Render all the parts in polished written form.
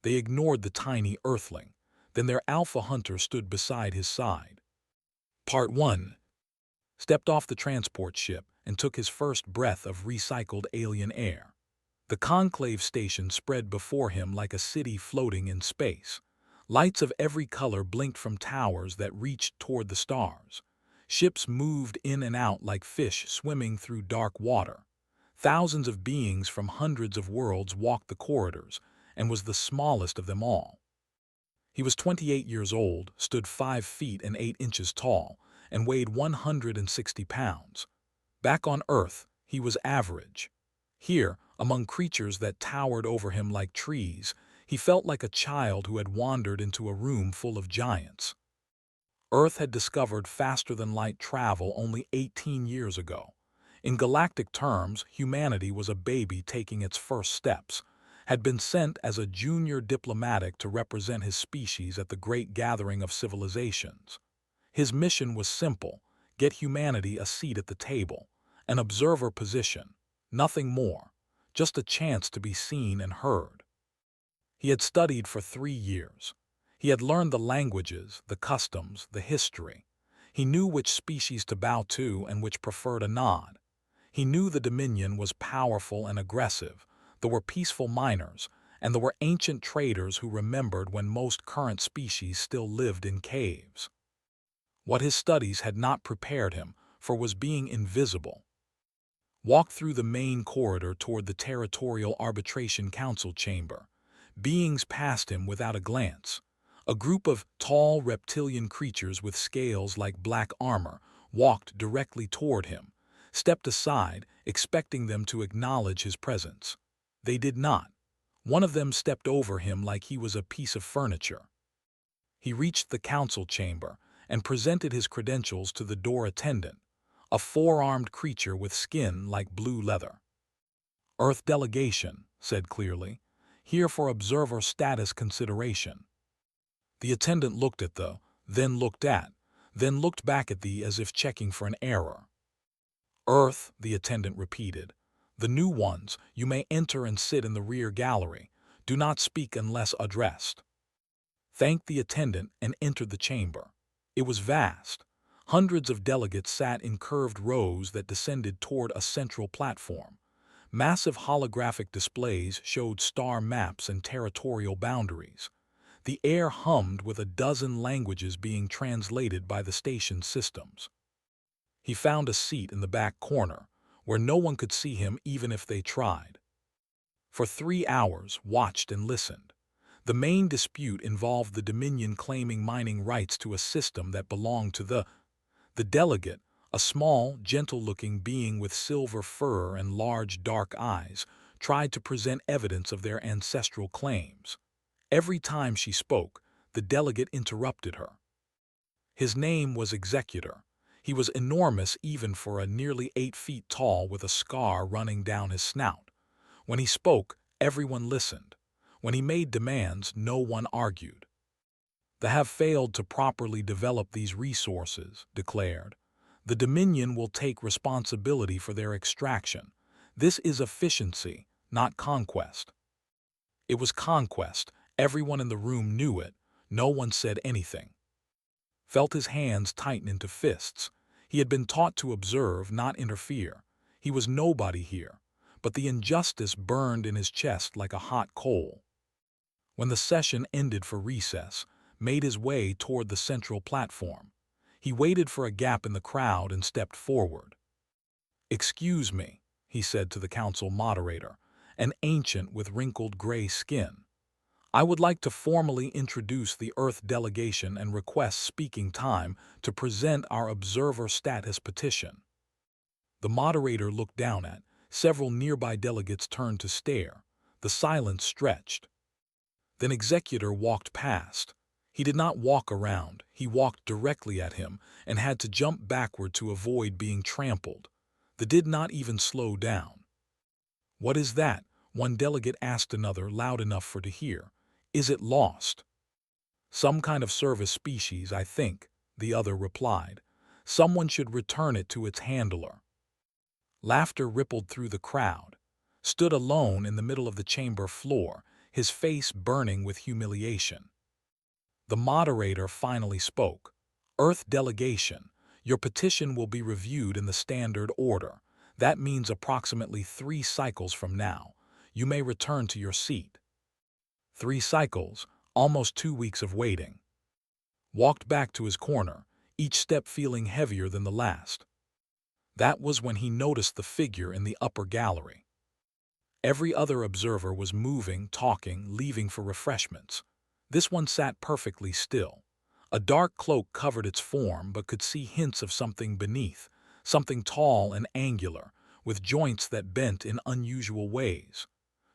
They ignored the tiny Earthling. Then their alpha hunter stood beside his side. Part 1. Stepped off the transport ship and took his first breath of recycled alien air. The conclave station spread before him like a city floating in space. Lights of every color blinked from towers that reached toward the stars. Ships moved in and out like fish swimming through dark water. Thousands of beings from hundreds of worlds walked the corridors, and was the smallest of them all. He was 28 years old, stood 5 feet and 8 inches tall, and weighed 160 pounds. Back on Earth, he was average. Here, among creatures that towered over him like trees, he felt like a child who had wandered into a room full of giants. Earth had discovered faster-than-light travel only 18 years ago. In galactic terms, humanity was a baby taking its first steps, had been sent as a junior diplomatic to represent his species at the great gathering of civilizations. His mission was simple: get humanity a seat at the table, an observer position, nothing more, just a chance to be seen and heard. He had studied for 3 years. He had learned the languages, the customs, the history. He knew which species to bow to and which preferred a nod. He knew the Dominion was powerful and aggressive. There were peaceful miners, and there were ancient traders who remembered when most current species still lived in caves. What his studies had not prepared him for was being invisible. Walked through the main corridor toward the Territorial Arbitration Council chamber. Beings passed him without a glance. A group of tall reptilian creatures with scales like black armor walked directly toward him, stepped aside, expecting them to acknowledge his presence. They did not. One of them stepped over him like he was a piece of furniture. He reached the council chamber and presented his credentials to the door attendant, a 4-armed creature with skin like blue leather. "Earth delegation," said clearly, "here for observer status consideration." The attendant looked at then looked back at as if checking for an error. "Earth," the attendant repeated. "The new ones, you may enter and sit in the rear gallery. Do not speak unless addressed." Thanked the attendant and entered the chamber. It was vast. Hundreds of delegates sat in curved rows that descended toward a central platform. Massive holographic displays showed star maps and territorial boundaries. The air hummed with a dozen languages being translated by the station's systems. He found a seat in the back corner, where no one could see him even if they tried. For 3 hours, watched and listened. The main dispute involved the Dominion claiming mining rights to a system that belonged to the delegate, a small, gentle-looking being with silver fur and large dark eyes, tried to present evidence of their ancestral claims. Every time she spoke, the delegate interrupted her. His name was Executor. He was enormous even for a nearly 8 feet tall with a scar running down his snout. When he spoke, everyone listened. When he made demands, no one argued. "They have failed to properly develop these resources," declared. "The Dominion will take responsibility for their extraction. This is efficiency, not conquest." It was conquest. Everyone in the room knew it. No one said anything. Felt his hands tighten into fists. He had been taught to observe, not interfere. He was nobody here, but the injustice burned in his chest like a hot coal. When the session ended for recess, made his way toward the central platform. He waited for a gap in the crowd and stepped forward. "Excuse me," he said to the council moderator, an ancient with wrinkled gray skin. "I would like to formally introduce the Earth delegation and request speaking time to present our observer status petition." The moderator looked down at. Several nearby delegates turned to stare. The silence stretched. Then Executor walked past. He did not walk around. He walked directly at him and had to jump backward to avoid being trampled. They did not even slow down. "What is that?" one delegate asked another, loud enough for to hear. "Is it lost?" "Some kind of service species, I think," the other replied. "Someone should return it to its handler." Laughter rippled through the crowd. Stood alone in the middle of the chamber floor, his face burning with humiliation. The moderator finally spoke. "Earth delegation, your petition will be reviewed in the standard order. That means approximately 3 cycles from now. You may return to your seat." 3 cycles, almost 2 weeks of waiting. Walked back to his corner, each step feeling heavier than the last. That was when he noticed the figure in the upper gallery. Every other observer was moving, talking, leaving for refreshments. This one sat perfectly still. A dark cloak covered its form but could see hints of something beneath, something tall and angular, with joints that bent in unusual ways.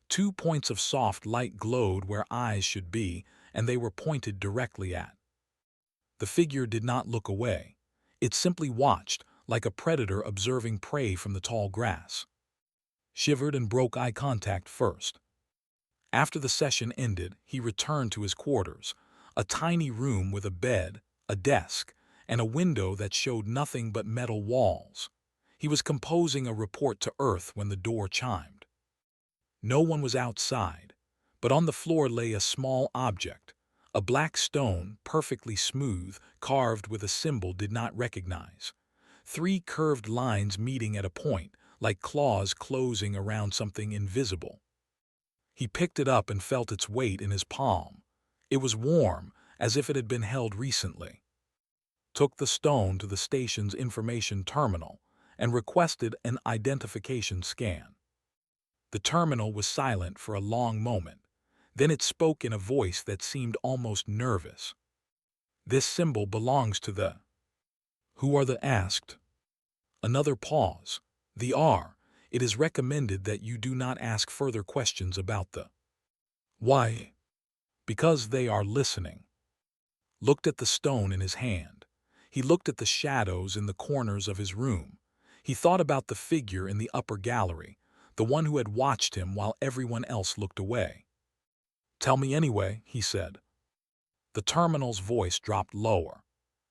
2 points of soft light glowed where eyes should be, and they were pointed directly at. The figure did not look away. It simply watched, like a predator observing prey from the tall grass. Shivered and broke eye contact first. After the session ended, he returned to his quarters, a tiny room with a bed, a desk, and a window that showed nothing but metal walls. He was composing a report to Earth when the door chimed. No one was outside, but on the floor lay a small object, a black stone, perfectly smooth, carved with a symbol did not recognize. 3 curved lines meeting at a point, like claws closing around something invisible. He picked it up and felt its weight in his palm. It was warm, as if it had been held recently. Took the stone to the station's information terminal and requested an identification scan. The terminal was silent for a long moment. Then it spoke in a voice that seemed almost nervous. "This symbol belongs to the..." "Who are the?" asked. Another pause. "The R. It is recommended that you do not ask further questions about the..." "Why?" "Because they are listening." Looked at the stone in his hand. He looked at the shadows in the corners of his room. He thought about the figure in the upper gallery, the one who had watched him while everyone else looked away. "Tell me anyway," he said. The terminal's voice dropped lower.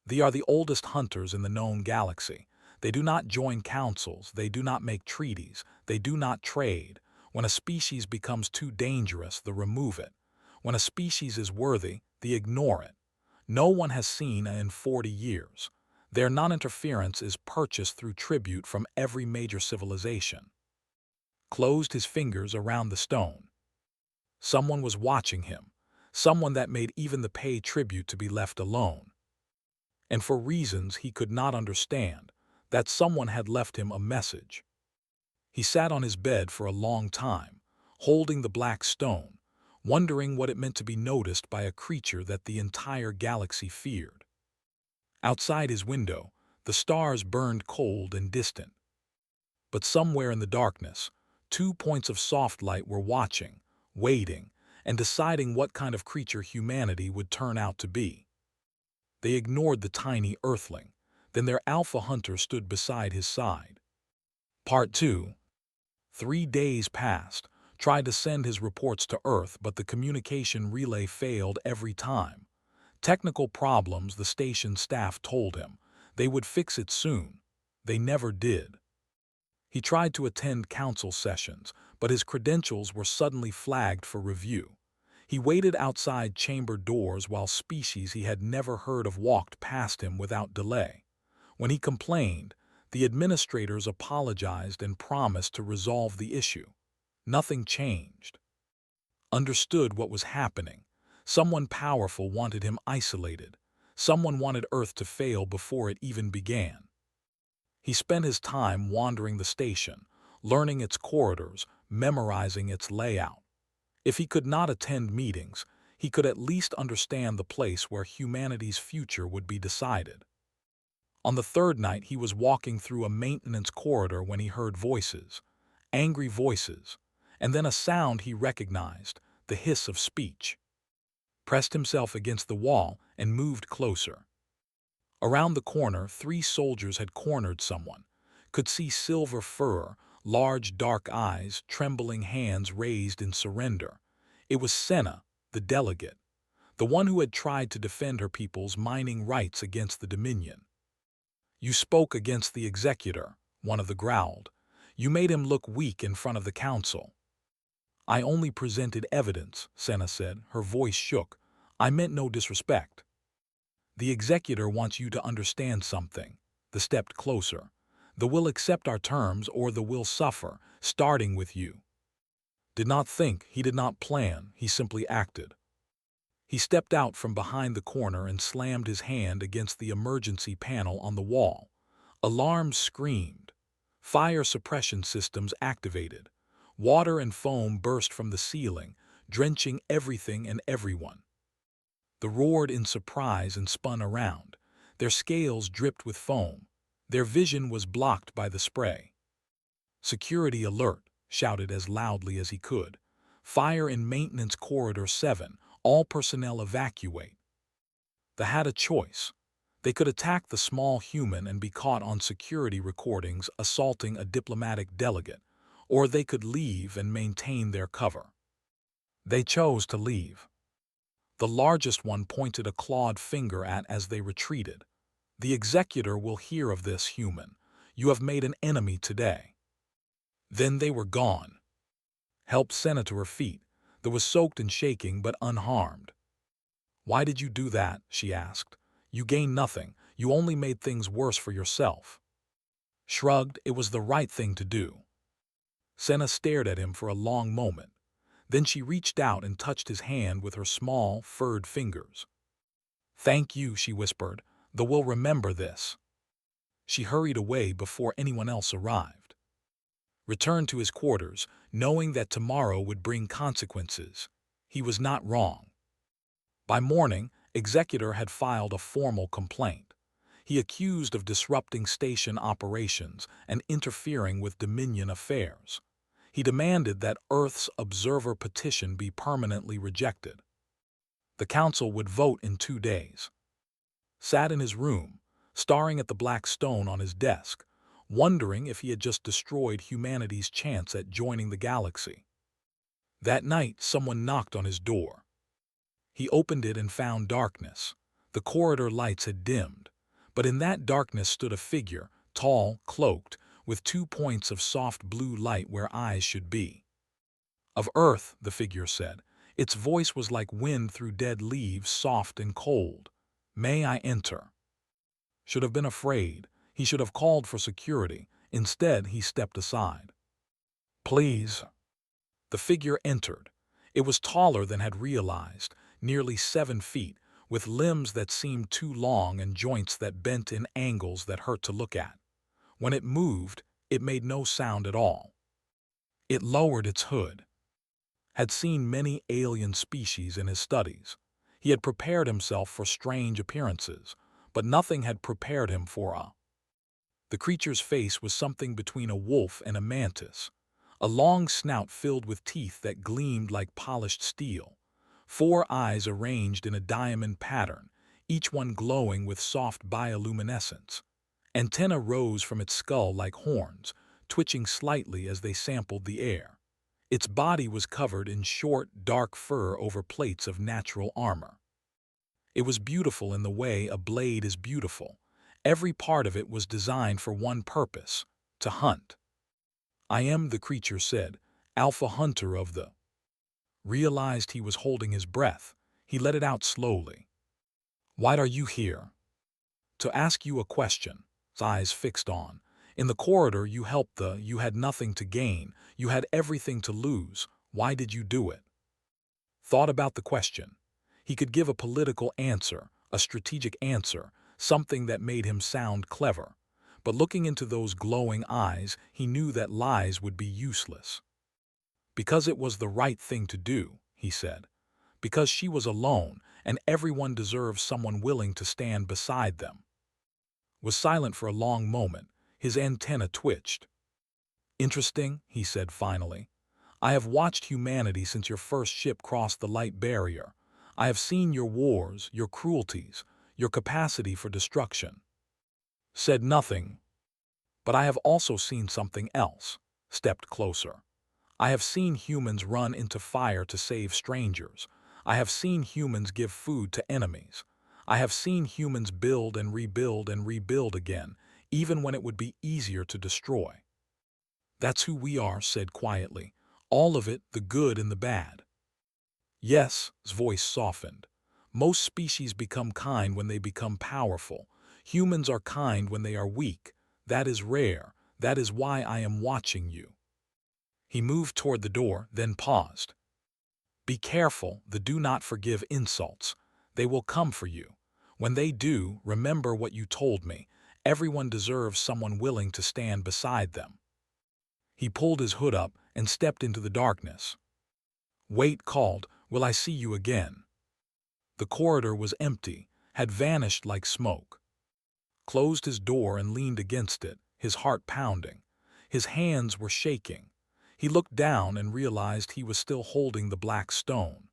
"They are the oldest hunters in the known galaxy. They do not join councils, they do not make treaties, they do not trade. When a species becomes too dangerous, they remove it. When a species is worthy, they ignore it. No one has seen it in 40 years. Their non-interference is purchased through tribute from every major civilization." Closed his fingers around the stone. Someone was watching him, someone that made even the pay tribute to be left alone. And for reasons he could not understand, that someone had left him a message. He sat on his bed for a long time, holding the black stone, wondering what it meant to be noticed by a creature that the entire galaxy feared. Outside his window, the stars burned cold and distant. But somewhere in the darkness, 2 points of soft light were watching, waiting, and deciding what kind of creature humanity would turn out to be. They ignored the tiny Earthling. Then their alpha hunter stood beside his side. Part 2. 3 days passed. Tried to send his reports to Earth, but the communication relay failed every time. Technical problems, the station staff told him. They would fix it soon. They never did. He tried to attend council sessions, but his credentials were suddenly flagged for review. He waited outside chamber doors while species he had never heard of walked past him without delay. When he complained, the administrators apologized and promised to resolve the issue. Nothing changed. Understood what was happening. Someone powerful wanted him isolated. Someone wanted Earth to fail before it even began. He spent his time wandering the station, learning its corridors, memorizing its layout. If he could not attend meetings, he could at least understand the place where humanity's future would be decided. On the 3rd night, he was walking through a maintenance corridor when he heard voices, angry voices, and then a sound he recognized, the hiss of speech. Pressed himself against the wall and moved closer. Around the corner, 3 soldiers had cornered someone. Could see silver fur, large dark eyes, trembling hands raised in surrender. It was Senna, the delegate, the one who had tried to defend her people's mining rights against the Dominion. "You spoke against the executor," one of them growled. "You made him look weak in front of the council." I only presented evidence, Senna said. Her voice shook. I meant no disrespect. The executor wants you to understand something. The stepped closer. The will accept our terms or the will suffer, starting with you. Did not think, he did not plan, he simply acted. He stepped out from behind the corner and slammed his hand against the emergency panel on the wall. Alarms screamed. Fire suppression systems activated. Water and foam burst from the ceiling, drenching everything and everyone. They roared in surprise and spun around. Their scales dripped with foam. Their vision was blocked by the spray. Security alert, shouted as loudly as he could. Fire in Maintenance Corridor 7, all personnel evacuate. They had a choice. They could attack the small human and be caught on security recordings assaulting a diplomatic delegate, or they could leave and maintain their cover. They chose to leave. The largest one pointed a clawed finger at as they retreated. The executor will hear of this, human. You have made an enemy today. Then they were gone. Helped Senna to her feet. They was soaked and shaking but unharmed. Why did you do that? She asked. You gained nothing. You only made things worse for yourself. Shrugged, it was the right thing to do. Senna stared at him for a long moment. Then she reached out and touched his hand with her small, furred fingers. Thank you, she whispered. They will remember this. She hurried away before anyone else arrived. Returned to his quarters, knowing that tomorrow would bring consequences. He was not wrong. By morning, Executor had filed a formal complaint. He accused of disrupting station operations and interfering with Dominion affairs. He demanded that Earth's observer petition be permanently rejected. The council would vote in 2 days. Sat in his room, staring at the black stone on his desk, wondering if he had just destroyed humanity's chance at joining the galaxy. That night, someone knocked on his door. He opened it and found darkness. The corridor lights had dimmed, but in that darkness stood a figure, tall, cloaked, with 2 points of soft blue light where eyes should be. Of Earth, the figure said. Its voice was like wind through dead leaves, soft and cold. May I enter? Should have been afraid. He should have called for security. Instead, he stepped aside. Please. The figure entered. It was taller than had realized, nearly 7 feet, with limbs that seemed too long and joints that bent in angles that hurt to look at. When it moved, it made no sound at all. It lowered its hood. Had seen many alien species in his studies. He had prepared himself for strange appearances, but nothing had prepared him for a. The creature's face was something between a wolf and a mantis. A long snout filled with teeth that gleamed like polished steel. 4 eyes arranged in a diamond pattern, each one glowing with soft bioluminescence. Antennae rose from its skull like horns, twitching slightly as they sampled the air. Its body was covered in short, dark fur over plates of natural armor. It was beautiful in the way a blade is beautiful. Every part of it was designed for one purpose, to hunt. I am, the creature said, alpha hunter of the. Realized he was holding his breath. He let it out slowly. Why are you here? To ask you a question. His eyes fixed on. In the corridor you helped you had nothing to gain, you had everything to lose. Why did you do it? Thought about the question. He could give a political answer, a strategic answer, something that made him sound clever. But looking into those glowing eyes, he knew that lies would be useless. Because it was the right thing to do, he said. Because she was alone, and everyone deserves someone willing to stand beside them. Was silent for a long moment. His antenna twitched. Interesting, he said finally. I have watched humanity since your first ship crossed the light barrier. I have seen your wars, your cruelties, your capacity for destruction. Said nothing. But I have also seen something else. Stepped closer. I have seen humans run into fire to save strangers. I have seen humans give food to enemies. I have seen humans build and rebuild again, even when it would be easier to destroy. That's who we are, said quietly. All of it, the good and the bad. Yes, his voice softened. Most species become kind when they become powerful. Humans are kind when they are weak. That is rare. That is why I am watching you. He moved toward the door, then paused. Be careful, do not forgive insults. They will come for you. When they do, remember what you told me. Everyone deserves someone willing to stand beside them. He pulled his hood up and stepped into the darkness. Wait called, will I see you again? The corridor was empty, had vanished like smoke. Closed his door and leaned against it, his heart pounding. His hands were shaking. He looked down and realized he was still holding the black stone.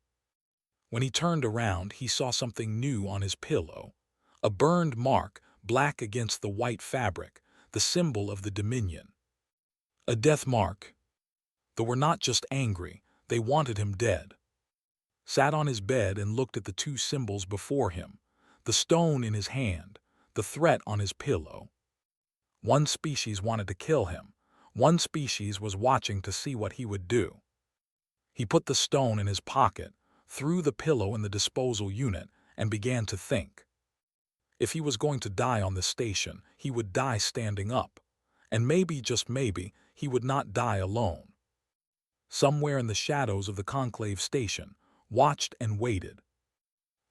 When he turned around, he saw something new on his pillow. A burned mark, black against the white fabric, the symbol of the Dominion. A death mark. They were not just angry, they wanted him dead. Sat on his bed and looked at the two symbols before him, the stone in his hand, the threat on his pillow. One species wanted to kill him. One species was watching to see what he would do. He put the stone in his pocket, threw the pillow in the disposal unit, and began to think. If he was going to die on the station, he would die standing up. And maybe, just maybe, he would not die alone. Somewhere in the shadows of the Conclave station, watched and waited.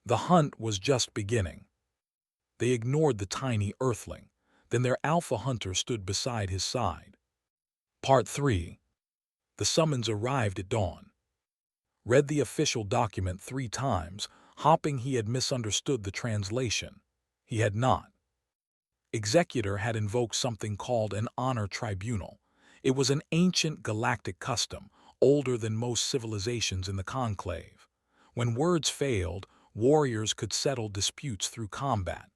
The hunt was just beginning. They ignored the tiny Earthling. Then their alpha hunter stood beside his side. Part 3. The summons arrived at dawn. Read the official document 3 times, hoping he had misunderstood the translation. He had not. Executor had invoked something called an honor tribunal. It was an ancient galactic custom, older than most civilizations in the Conclave. When words failed, warriors could settle disputes through combat.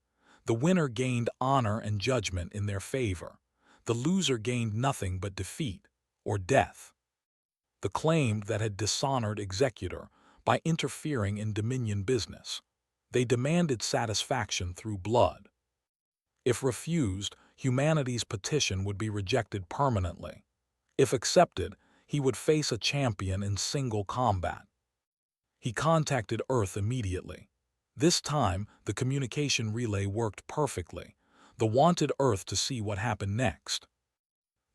The winner gained honor and judgment in their favor. The loser gained nothing but defeat or death. The claimed that had dishonored Executor by interfering in Dominion business. They demanded satisfaction through blood. If refused, humanity's petition would be rejected permanently. If accepted, he would face a champion in single combat. He contacted Earth immediately. This time, the communication relay worked perfectly. The wanted Earth to see what happened next.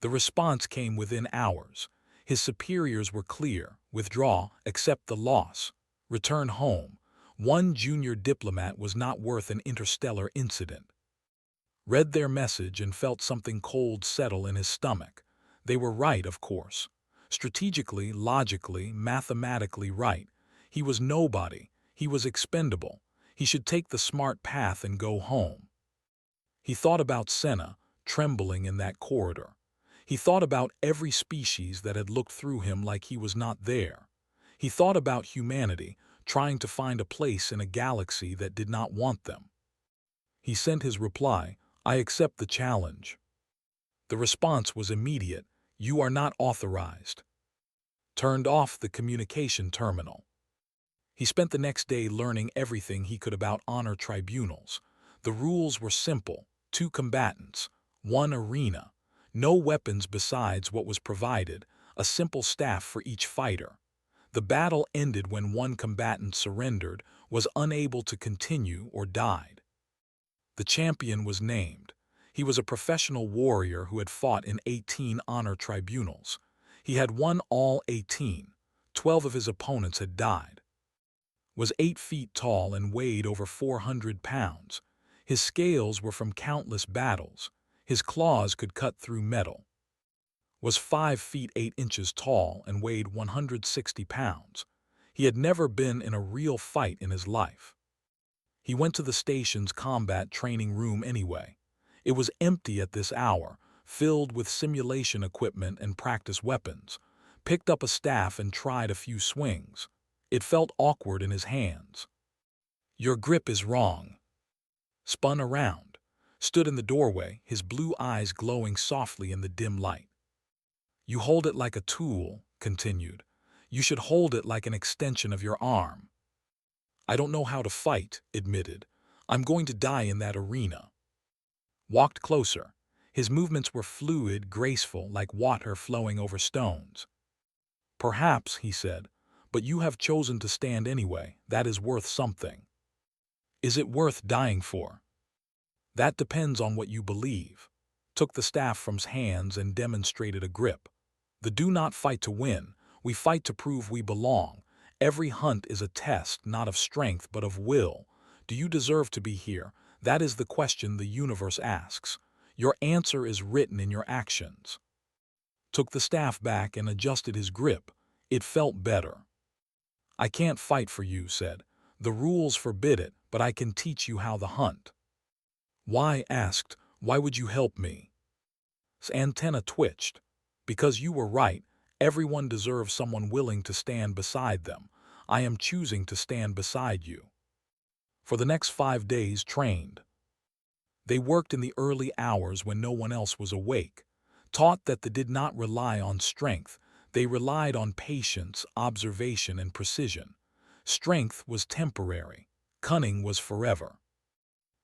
The response came within hours. His superiors were clear: withdraw, accept the loss, return home. One junior diplomat was not worth an interstellar incident. Read their message and felt something cold settle in his stomach. They were right, of course. Strategically, logically, mathematically right. He was nobody. He was expendable. He should take the smart path and go home. He thought about Senna, trembling in that corridor. He thought about every species that had looked through him like he was not there. He thought about humanity, trying to find a place in a galaxy that did not want them. He sent his reply, I accept the challenge. The response was immediate, you are not authorized. Turned off the communication terminal. He spent the next day learning everything he could about honor tribunals. The rules were simple: 2 combatants, 1 arena, no weapons besides what was provided, a simple staff for each fighter. The battle ended when 1 combatant surrendered, was unable to continue, or died. The champion was named. He was a professional warrior who had fought in 18 honor tribunals. He had won all 18. 12 of his opponents had died. Was 8 feet tall and weighed over 400 pounds. His scales were from countless battles. His claws could cut through metal. Was 5 feet 8 inches tall and weighed 160 pounds. He had never been in a real fight in his life. He went to the station's combat training room anyway. It was empty at this hour, filled with simulation equipment and practice weapons. Picked up a staff and tried a few swings. It felt awkward in his hands. Your grip is wrong. Spun around. Stood in the doorway, his blue eyes glowing softly in the dim light. You hold it like a tool, continued. You should hold it like an extension of your arm. I don't know how to fight, admitted. I'm going to die in that arena. Walked closer. His movements were fluid, graceful, like water flowing over stones. Perhaps, he said, but you have chosen to stand anyway. That is worth something. Is it worth dying for? That depends on what you believe. Took the staff from his hands and demonstrated a grip. The do not fight to win. We fight to prove we belong. Every hunt is a test, not of strength, but of will. Do you deserve to be here? That is the question the universe asks. Your answer is written in your actions. Took the staff back and adjusted his grip. It felt better. I can't fight for you, said. The rules forbid it, but I can teach you how to hunt. Why? Asked. Why would you help me? His antenna twitched. Because you were right. Everyone deserves someone willing to stand beside them. I am choosing to stand beside you. For the next 5 days trained. They worked in the early hours when no one else was awake. Taught that they did not rely on strength. They relied on patience, observation, and precision. Strength was temporary. Cunning was forever.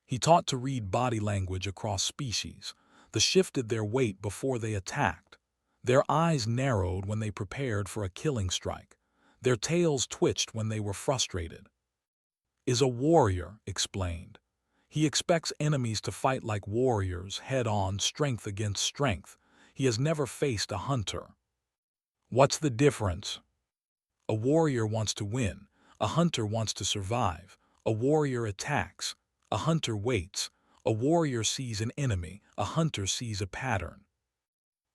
He taught to read body language across species. They shifted their weight before they attacked. Their eyes narrowed when they prepared for a killing strike. Their tails twitched when they were frustrated. Is a warrior, explained. He expects enemies to fight like warriors, head-on, strength against strength. He has never faced a hunter. What's the difference? A warrior wants to win. A hunter wants to survive. A warrior attacks. A hunter waits. A warrior sees an enemy. A hunter sees a pattern.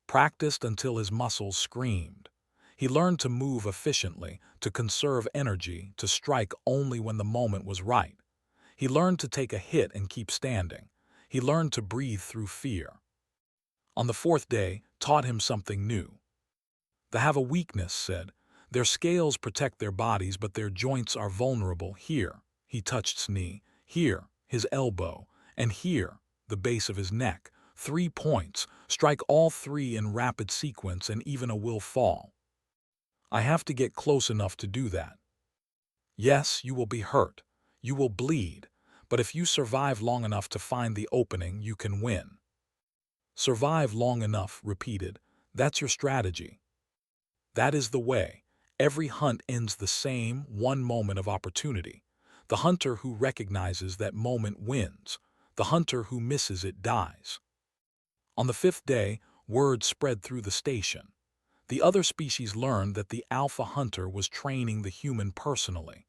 Practiced until his muscles screamed. He learned to move efficiently, to conserve energy, to strike only when the moment was right. He learned to take a hit and keep standing. He learned to breathe through fear. On the 4th day, taught him something new. They have a weakness, said. Their scales protect their bodies, but their joints are vulnerable. Here, he touched his knee. Here, his elbow. And here, the base of his neck. 3 points. Strike all 3 in rapid sequence and even a will fall. I have to get close enough to do that. Yes, you will be hurt. You will bleed. But if you survive long enough to find the opening, you can win. Survive long enough, repeated. That's your strategy. That is the way. Every hunt ends the same, one moment of opportunity. The hunter who recognizes that moment wins. The hunter who misses it dies. On the 5th day, word spread through the station. The other species learned that the alpha hunter was training the human personally.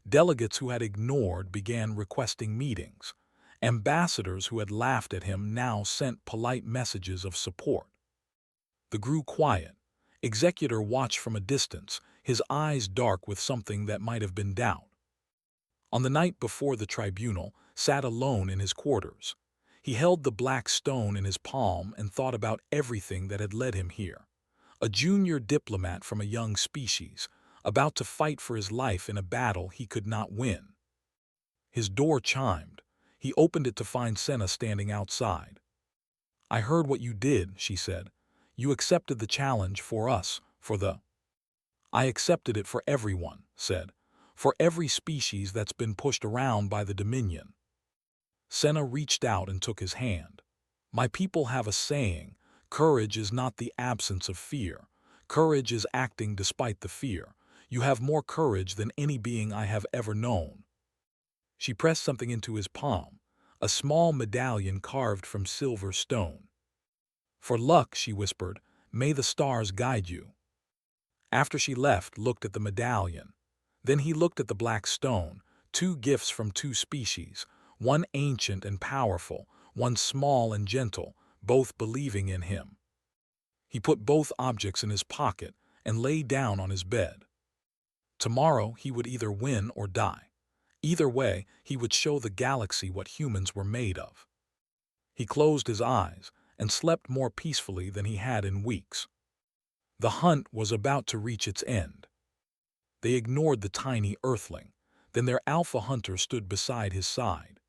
Delegates who had ignored began requesting meetings. Ambassadors who had laughed at him now sent polite messages of support. The grew quiet. Executor watched from a distance, his eyes dark with something that might have been doubt. On the night before the tribunal, sat alone in his quarters. He held the black stone in his palm and thought about everything that had led him here. A junior diplomat from a young species, about to fight for his life in a battle he could not win. His door chimed. He opened it to find Senna standing outside. I heard what you did, she said. You accepted the challenge for us, for the... I accepted it for everyone, said. For every species that's been pushed around by the Dominion. Senna reached out and took his hand. My people have a saying, courage is not the absence of fear. Courage is acting despite the fear. You have more courage than any being I have ever known. She pressed something into his palm, a small medallion carved from silver stone. For luck, she whispered, may the stars guide you. After she left, looked at the medallion. Then he looked at the black stone, 2 gifts from 2 species, one ancient and powerful, one small and gentle, both believing in him. He put both objects in his pocket and lay down on his bed. Tomorrow he would either win or die. Either way, he would show the galaxy what humans were made of. He closed his eyes and slept more peacefully than he had in weeks. The hunt was about to reach its end. They ignored the tiny Earthling. Then their alpha hunter stood beside his side.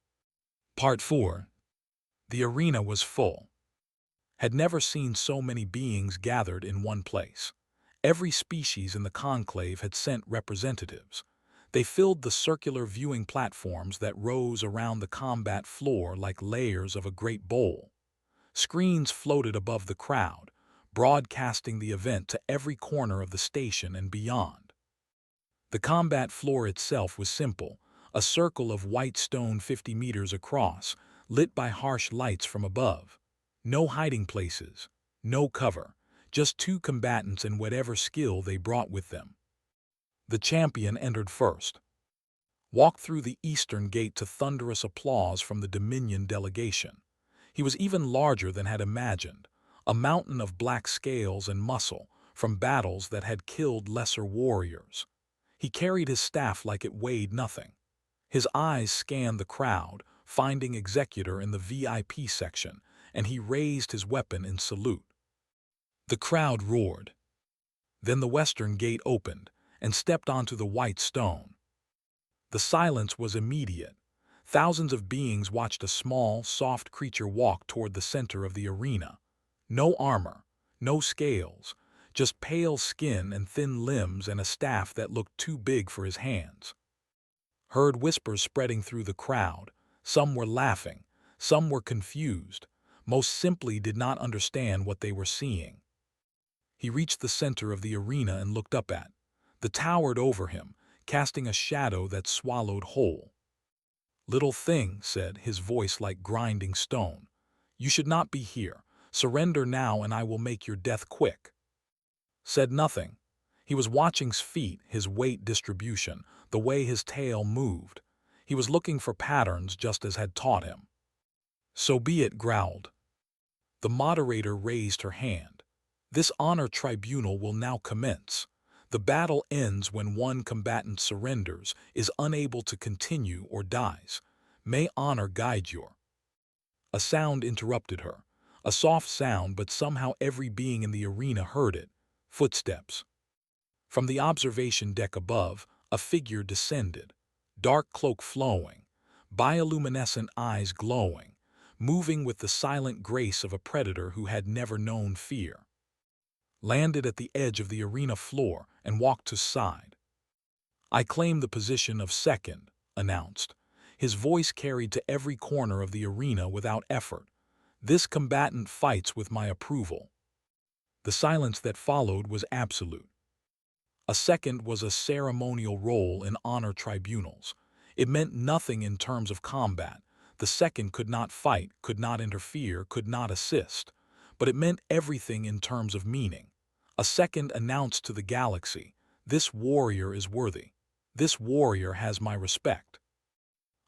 Part 4. The arena was full. Had never seen so many beings gathered in one place. Every species in the conclave had sent representatives. They filled the circular viewing platforms that rose around the combat floor like layers of a great bowl. Screens floated above the crowd. broadcasting the event to every corner of the station and beyond. The combat floor itself was simple, a circle of white stone 50 meters across, lit by harsh lights from above. No hiding places, no cover, just two combatants and whatever skill they brought with them. The champion entered first, walked through the eastern gate to thunderous applause from the Dominion delegation. He was even larger than had imagined, a mountain of black scales and muscle from battles that had killed lesser warriors. He carried his staff like it weighed nothing. His eyes scanned the crowd, finding Executor in the VIP section, and he raised his weapon in salute. The crowd roared. Then the western gate opened and stepped onto the white stone. The silence was immediate. Thousands of beings watched a small, soft creature walk toward the center of the arena. No armor, no scales, just pale skin and thin limbs and a staff that looked too big for his hands. Heard whispers spreading through the crowd. Some were laughing, some were confused, most simply did not understand what they were seeing. He reached the center of the arena and looked up at the towered over him, casting a shadow that swallowed whole. "Little thing," said, his voice like grinding stone, "you should not be here. Surrender now and I will make your death quick." Said nothing. He was watching his feet, his weight distribution, the way his tail moved. He was looking for patterns just as had taught him. "So be it," growled. The moderator raised her hand. "This honor tribunal will now commence. The battle ends when one combatant surrenders, is unable to continue, or dies. May honor guide you." A sound interrupted her. A soft sound, but somehow every being in the arena heard it. Footsteps. From the observation deck above, a figure descended, dark cloak flowing, bioluminescent eyes glowing, moving with the silent grace of a predator who had never known fear. Landed at the edge of the arena floor and walked to side. "I claim the position of second," announced. His voice carried to every corner of the arena without effort. "This combatant fights with my approval." The silence that followed was absolute. A second was a ceremonial role in honor tribunals. It meant nothing in terms of combat. The second could not fight, could not interfere, could not assist. But it meant everything in terms of meaning. A second announced to the galaxy, "This warrior is worthy. This warrior has my respect."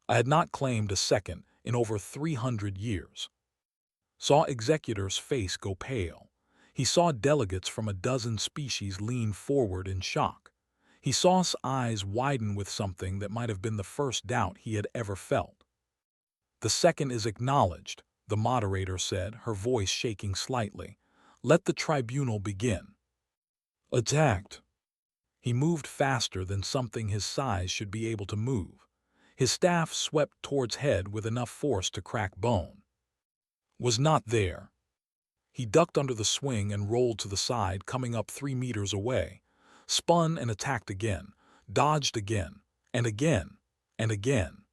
I had not claimed a second in over 300 years. Saw Executor's face go pale. He saw delegates from a dozen species lean forward in shock. He saw his eyes widen with something that might have been the first doubt he had ever felt. "The second is acknowledged," the moderator said, her voice shaking slightly. "Let the tribunal begin." Attacked. He moved faster than something his size should be able to move. His staff swept towards head with enough force to crack bone. Was not there. He ducked under the swing and rolled to the side, coming up 3 meters away. Spun and attacked again, dodged again, and again, and again.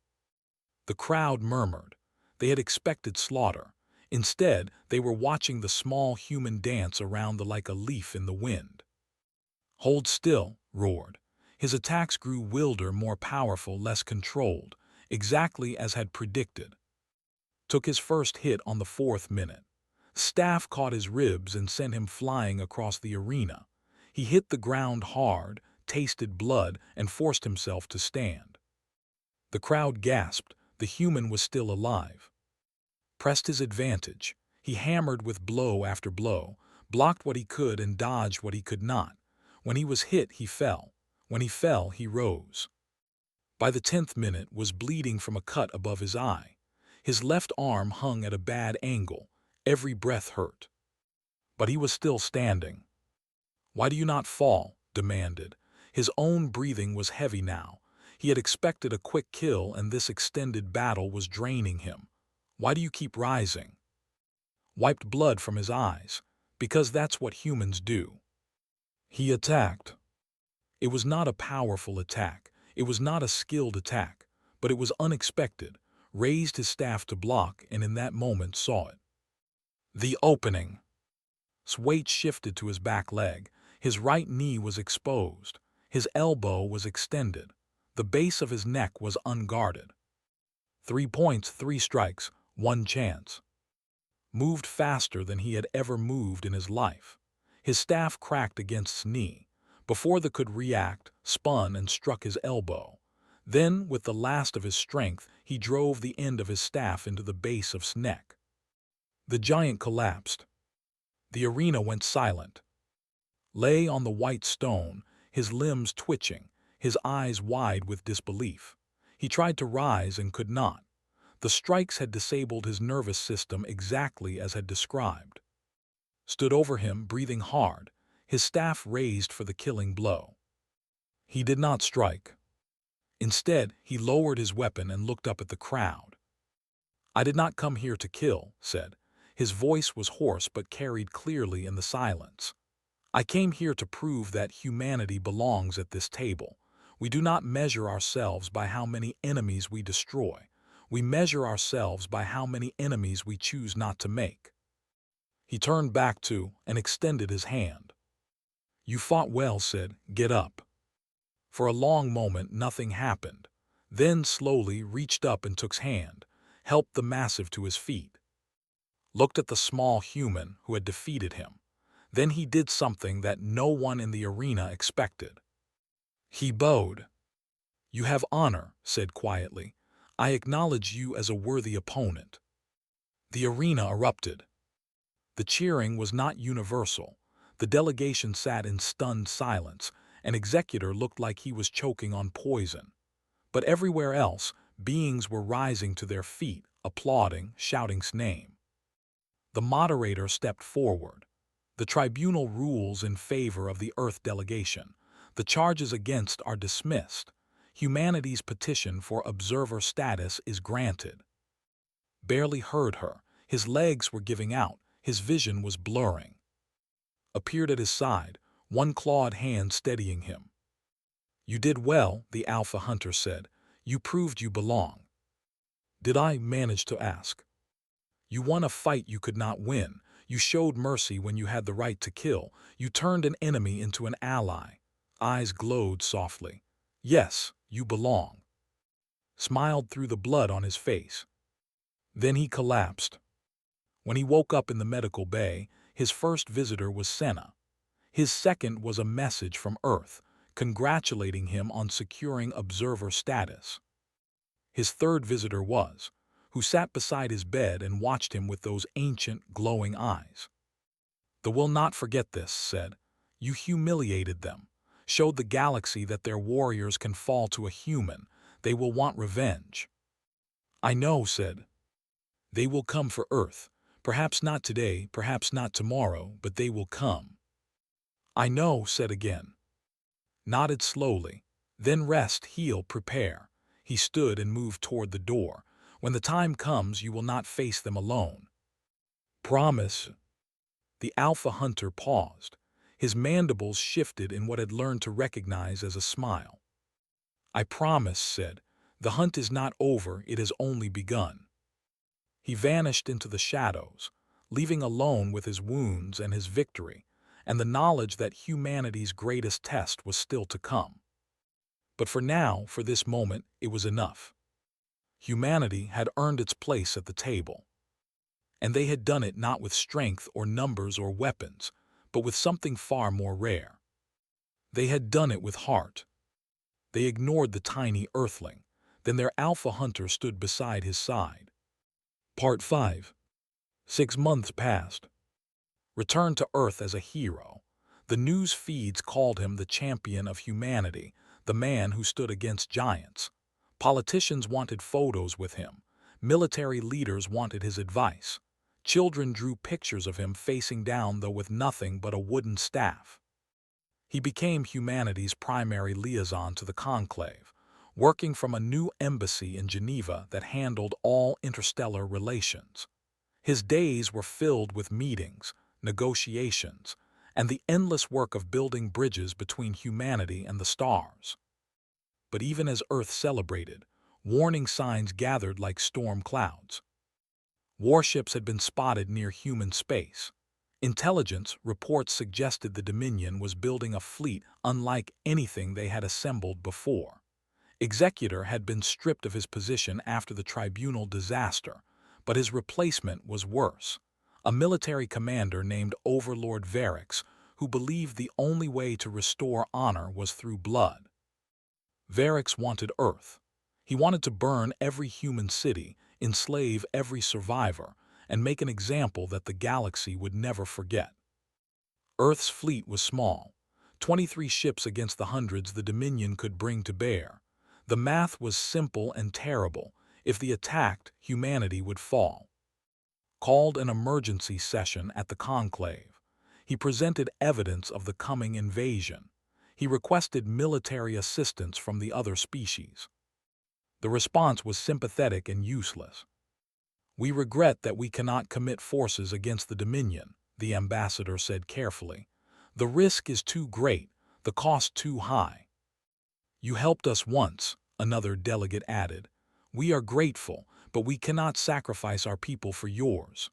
The crowd murmured. They had expected slaughter. Instead, they were watching the small human dance around like a leaf in the wind. "Hold still," roared. His attacks grew wilder, more powerful, less controlled, exactly as had predicted. Took his first hit on the 4th minute. Staff caught his ribs and sent him flying across the arena. He hit the ground hard, tasted blood, and forced himself to stand. The crowd gasped. The human was still alive. Pressed his advantage. He hammered with blow after blow, blocked what he could and dodged what he could not. When he was hit, he fell. When he fell, he rose. By the 10th minute, was bleeding from a cut above his eye. His left arm hung at a bad angle. Every breath hurt. But he was still standing. "Why do you not fall?" demanded. His own breathing was heavy now. He had expected a quick kill, and this extended battle was draining him. "Why do you keep rising?" Wiped blood from his eyes. "Because that's what humans do." He attacked. It was not a powerful attack. It was not a skilled attack. But it was unexpected. Raised his staff to block, and in that moment saw it. The opening. His weight shifted to his back leg. His right knee was exposed. His elbow was extended. The base of his neck was unguarded. 3 points, 3 strikes, 1 chance. Moved faster than he had ever moved in his life. His staff cracked against his knee. Before the could react, spun and struck his elbow. Then, with the last of his strength, he drove the end of his staff into the base of his neck. The giant collapsed. The arena went silent. Lay on the white stone, his limbs twitching, his eyes wide with disbelief. He tried to rise and could not. The strikes had disabled his nervous system exactly as had described. Stood over him, breathing hard, his staff raised for the killing blow. He did not strike. Instead, he lowered his weapon and looked up at the crowd. "I did not come here to kill," said. His voice was hoarse but carried clearly in the silence. "I came here to prove that humanity belongs at this table. We do not measure ourselves by how many enemies we destroy. We measure ourselves by how many enemies we choose not to make." He turned back to and extended his hand. "You fought well," said. "Get up." For a long moment nothing happened, then slowly reached up and took his hand, helped the massive to his feet. Looked at the small human who had defeated him. Then he did something that no one in the arena expected. He bowed. "You have honor," said quietly. "I acknowledge you as a worthy opponent." The arena erupted. The cheering was not universal. The delegation sat in stunned silence. An executor looked like he was choking on poison. But everywhere else, beings were rising to their feet, applauding, shouting his name. The moderator stepped forward. "The tribunal rules in favor of the Earth delegation. The charges against are dismissed. Humanity's petition for observer status is granted." Barely heard her. His legs were giving out. His vision was blurring. Appeared at his side, one clawed hand steadying him. "You did well," the Alpha Hunter said. "You proved you belong." "Did I manage to ask?" "You won a fight you could not win. You showed mercy when you had the right to kill. You turned an enemy into an ally." Eyes glowed softly. "Yes, you belong." Smiled through the blood on his face. Then he collapsed. When he woke up in the medical bay, his first visitor was Senna. His second was a message from Earth, congratulating him on securing observer status. His third visitor was, who sat beside his bed and watched him with those ancient, glowing eyes. "The will not forget this," said. "You humiliated them, showed the galaxy that their warriors can fall to a human. They will want revenge." "I know," said. "They will come for Earth. Perhaps not today, perhaps not tomorrow, but they will come." "I know," said again. Nodded slowly. "Then rest, heal, prepare." He stood and moved toward the door. "When the time comes, you will not face them alone." "Promise." The Alpha Hunter paused. His mandibles shifted in what had learned to recognize as a smile. "I promise," said. "The hunt is not over, it has only begun." He vanished into the shadows, leaving alone with his wounds and his victory, and the knowledge that humanity's greatest test was still to come. But for now, for this moment, it was enough. Humanity had earned its place at the table. And they had done it not with strength or numbers or weapons, but with something far more rare. They had done it with heart. They ignored the tiny Earthling. Then their Alpha Hunter stood beside his side. Part 5. 6 months passed. Returned to Earth as a hero. The news feeds called him the champion of humanity, the man who stood against giants. Politicians wanted photos with him. Military leaders wanted his advice. Children drew pictures of him facing down, though with nothing but a wooden staff. He became humanity's primary liaison to the conclave, working from a new embassy in Geneva that handled all interstellar relations. His days were filled with meetings, negotiations, and the endless work of building bridges between humanity and the stars. But even as Earth celebrated, warning signs gathered like storm clouds. Warships had been spotted near human space. Intelligence reports suggested the Dominion was building a fleet unlike anything they had assembled before. Executor had been stripped of his position after the tribunal disaster, but his replacement was worse. A military commander named Overlord Varix, who believed the only way to restore honor was through blood. Varix wanted Earth. He wanted to burn every human city, enslave every survivor, and make an example that the galaxy would never forget. Earth's fleet was small, 23 ships against the hundreds the Dominion could bring to bear. The math was simple and terrible. If they attacked, humanity would fall. Called an emergency session at the conclave. He presented evidence of the coming invasion. He requested military assistance from the other species. The response was sympathetic and useless. "We regret that we cannot commit forces against the Dominion," the ambassador said carefully. "The risk is too great, the cost too high." "You helped us once," another delegate added. "We are grateful, but we cannot sacrifice our people for yours."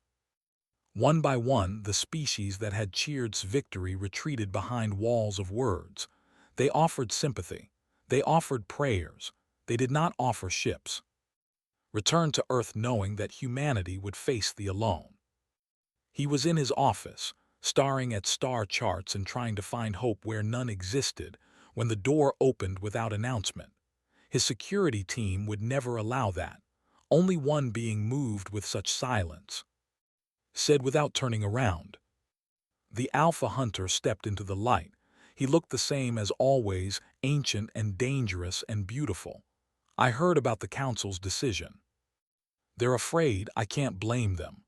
One by one, the species that had cheered's victory retreated behind walls of words. They offered sympathy. They offered prayers. They did not offer ships. Returned to Earth knowing that humanity would face the alone. He was in his office, staring at star charts and trying to find hope where none existed, when the door opened without announcement. His security team would never allow that. Only one being moved with such silence. Said without turning around. The Alpha Hunter stepped into the light. He looked the same as always, ancient and dangerous and beautiful. "I heard about the Council's decision. They're afraid. I can't blame them."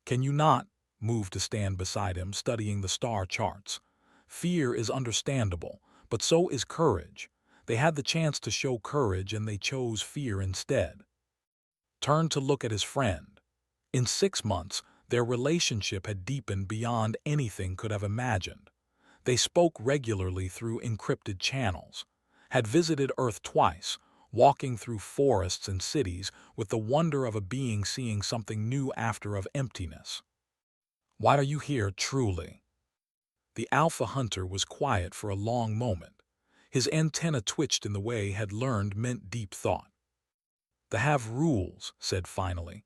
"Can you not?" Moved to stand beside him, studying the star charts. "Fear is understandable, but so is courage. They had the chance to show courage and they chose fear instead." Turned to look at his friend. In 6 months, their relationship had deepened beyond anything could have imagined. They spoke regularly through encrypted channels, had visited Earth twice, walking through forests and cities with the wonder of a being seeing something new after of emptiness. "Why are you here, truly?" The Alpha Hunter was quiet for a long moment. His antenna twitched in the way had learned meant deep thought. "They have rules," said finally.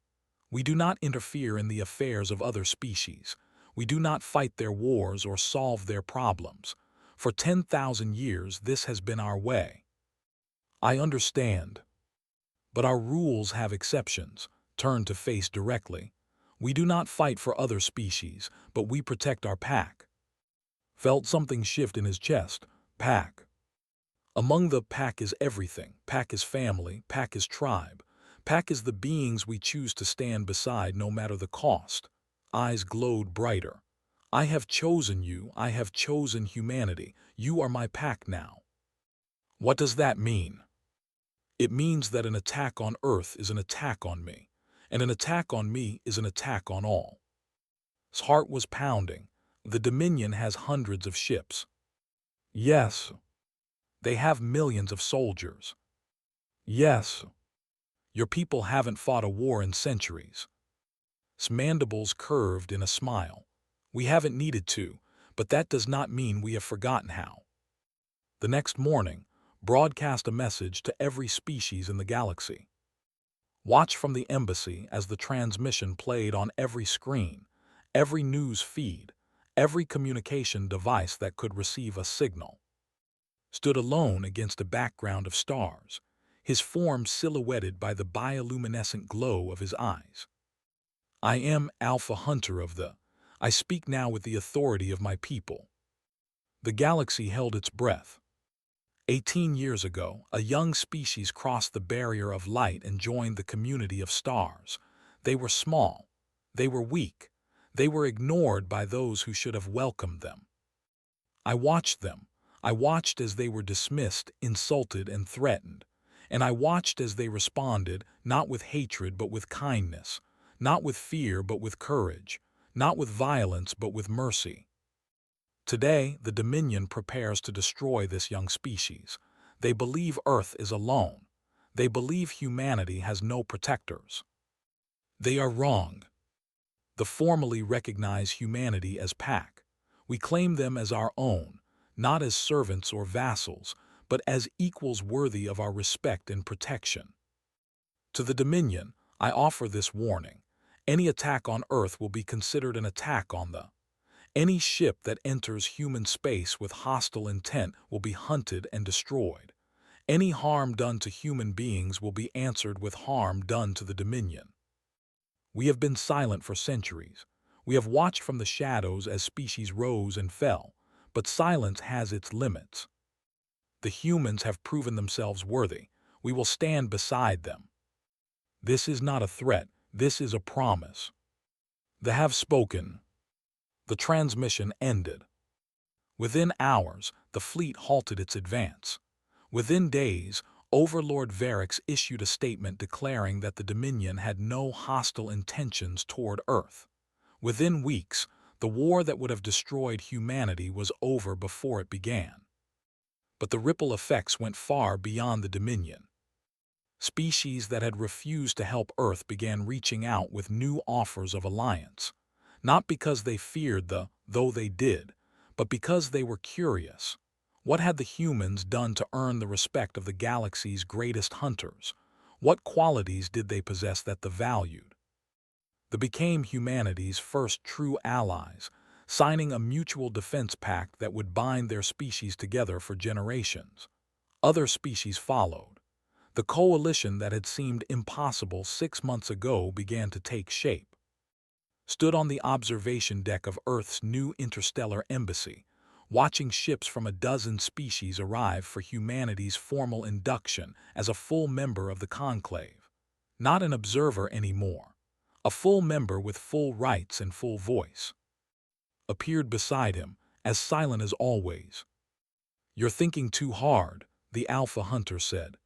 "We do not interfere in the affairs of other species. We do not fight their wars or solve their problems. For 10,000 years this has been our way." "I understand. But our rules have exceptions." Turned to face directly. "We do not fight for other species, but we protect our pack." Felt something shift in his chest. Pack. Among the pack is everything. Pack is family. Pack is tribe. Pack is the beings we choose to stand beside no matter the cost. Eyes glowed brighter. "I have chosen you. I have chosen humanity. You are my pack now." "What does that mean?" "It means that an attack on Earth is an attack on me, and an attack on me is an attack on all." His heart was pounding. "The Dominion has hundreds of ships." "Yes." "They have millions of soldiers." "Yes." "Your people haven't fought a war in centuries." His mandibles curved in a smile. "We haven't needed to, but that does not mean we have forgotten how." The next morning, broadcast a message to every species in the galaxy. Watch from the embassy as the transmission played on every screen, every news feed, every communication device that could receive a signal. Stood alone against a background of stars, his form silhouetted by the bioluminescent glow of his eyes. "I am Alpha Hunter of the. I speak now with the authority of my people." The galaxy held its breath. 18 years ago, a young species crossed the barrier of light and joined the community of stars. They were small. They were weak. They were ignored by those who should have welcomed them. I watched them. I watched as they were dismissed, insulted, and threatened. And I watched as they responded, not with hatred but with kindness, not with fear but with courage, not with violence but with mercy. Today, the Dominion prepares to destroy this young species. They believe Earth is alone. They believe humanity has no protectors. They are wrong. The formally recognize humanity as pack. We claim them as our own, not as servants or vassals, but as equals worthy of our respect and protection. To the Dominion, I offer this warning. Any attack on Earth will be considered an attack on the. Any ship that enters human space with hostile intent will be hunted and destroyed. Any harm done to human beings will be answered with harm done to the Dominion. We have been silent for centuries. We have watched from the shadows as species rose and fell, but silence has its limits. The humans have proven themselves worthy. We will stand beside them. This is not a threat, this is a promise. They have spoken. The transmission ended. Within hours, the fleet halted its advance. Within days, Overlord Varix issued a statement declaring that the Dominion had no hostile intentions toward Earth. Within weeks, the war that would have destroyed humanity was over before it began. But the ripple effects went far beyond the Dominion. Species that had refused to help Earth began reaching out with new offers of alliance, not because they feared though they did, but because they were curious. What had the humans done to earn the respect of the galaxy's greatest hunters? What qualities did they possess that they valued? They became humanity's first true allies, signing a mutual defense pact that would bind their species together for generations. Other species followed. The coalition that had seemed impossible 6 months ago began to take shape. Stood on the observation deck of Earth's new interstellar embassy, watching ships from a dozen species arrive for humanity's formal induction as a full member of the conclave. Not an observer anymore, a full member with full rights and full voice. Appeared beside him, as silent as always. "You're thinking too hard," the Alpha Hunter said.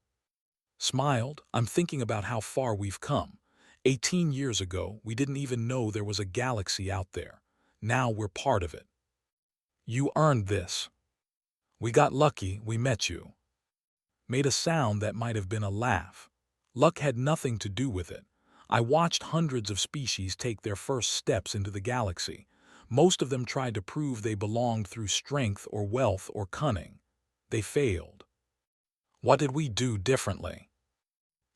Smiled. "I'm thinking about how far we've come. 18 years ago, we didn't even know there was a galaxy out there. Now we're part of it. You earned this. We got lucky, we met you." Made a sound that might have been a laugh. Luck had nothing to do with it. I watched hundreds of species take their first steps into the galaxy. Most of them tried to prove they belonged through strength or wealth or cunning. They failed. What did we do differently?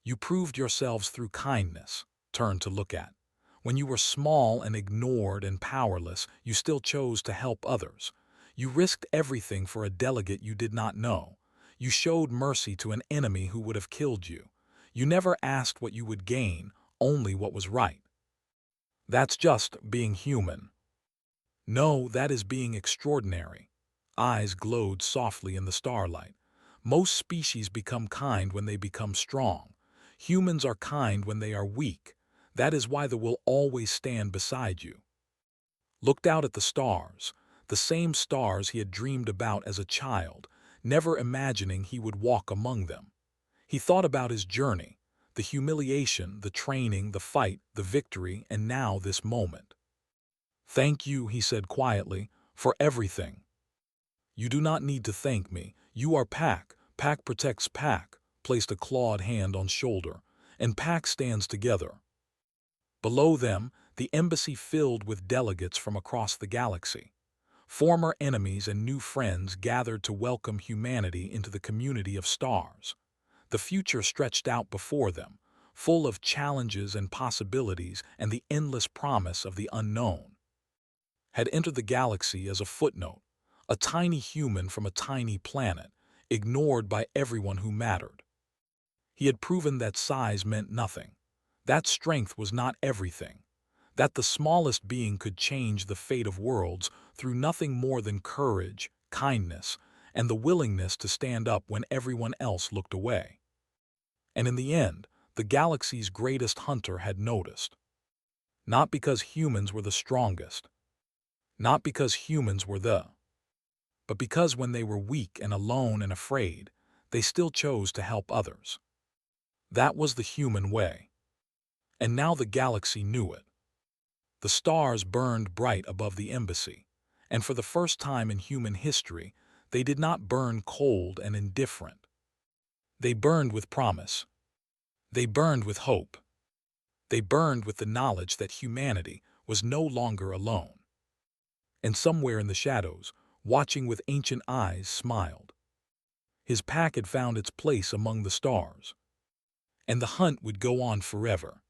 You proved yourselves through kindness. Turn to look at. When you were small and ignored and powerless, you still chose to help others. You risked everything for a delegate you did not know. You showed mercy to an enemy who would have killed you. You never asked what you would gain, only what was right. That's just being human. No, that is being extraordinary. Eyes glowed softly in the starlight. Most species become kind when they become strong. Humans are kind when they are weak. That is why they will always stand beside you. Looked out at the stars, the same stars he had dreamed about as a child, never imagining he would walk among them. He thought about his journey, the humiliation, the training, the fight, the victory, and now this moment. "Thank you," he said quietly, "for everything. You do not need to thank me. You are Pack. Pack protects Pack," placed a clawed hand on shoulder, "and Pack stands together." Below them, the embassy filled with delegates from across the galaxy. Former enemies and new friends gathered to welcome humanity into the community of stars. The future stretched out before them, full of challenges and possibilities and the endless promise of the unknown. Had entered the galaxy as a footnote, a tiny human from a tiny planet, ignored by everyone who mattered. He had proven that size meant nothing, that strength was not everything, that the smallest being could change the fate of worlds through nothing more than courage, kindness, and the willingness to stand up when everyone else looked away. And in the end, the galaxy's greatest hunter had noticed. Not because humans were the strongest, not because humans were but because when they were weak and alone and afraid, they still chose to help others. That was the human way. And now the galaxy knew it. The stars burned bright above the embassy, and for the first time in human history, they did not burn cold and indifferent. They burned with promise. They burned with hope. They burned with the knowledge that humanity was no longer alone. And somewhere in the shadows, watching with ancient eyes, smiled. His pack had found its place among the stars. And the hunt would go on forever.